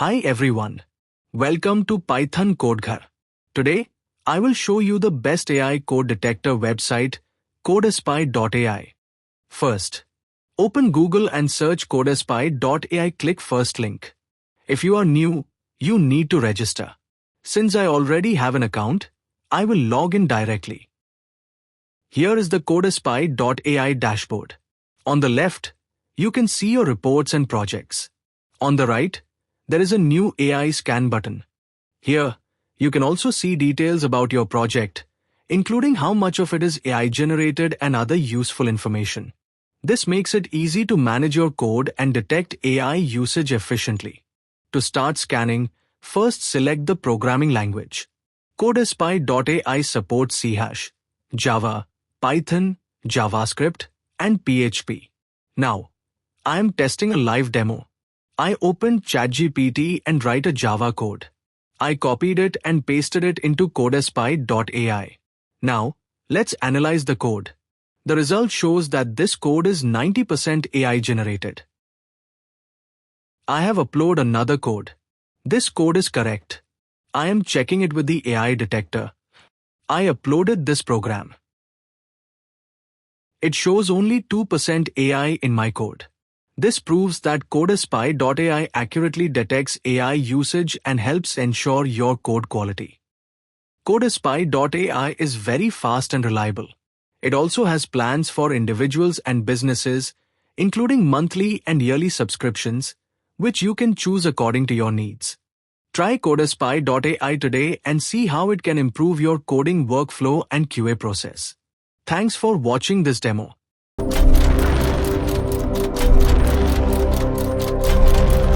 Hi everyone. Welcome to Python Code Ghar. Today, I will show you the best AI code detector website, codespy.ai. First, open Google and search codespy.ai. Click first link. If you are new, you need to register. Since I already have an account, I will log in directly. Here is the codespy.ai dashboard. On the left, you can see your reports and projects. On the right, there is a new AI scan button. Here, you can also see details about your project, including how much of it is AI generated and other useful information. This makes it easy to manage your code and detect AI usage efficiently. To start scanning, first select the programming language. Codespy.ai supports C#, Java, Python, JavaScript, and PHP. Now, I am testing a live demo. I opened ChatGPT and write a Java code. I copied it and pasted it into codespy.ai. Now, let's analyze the code. The result shows that this code is 90% AI generated. I have uploaded another code. This code is correct. I am checking it with the AI detector. I uploaded this program. It shows only 2% AI in my code. This proves that codespy.ai accurately detects AI usage and helps ensure your code quality. Codespy.ai is very fast and reliable. It also has plans for individuals and businesses, including monthly and yearly subscriptions, which you can choose according to your needs. Try codespy.ai today and see how it can improve your coding workflow and QA process. Thanks for watching this demo.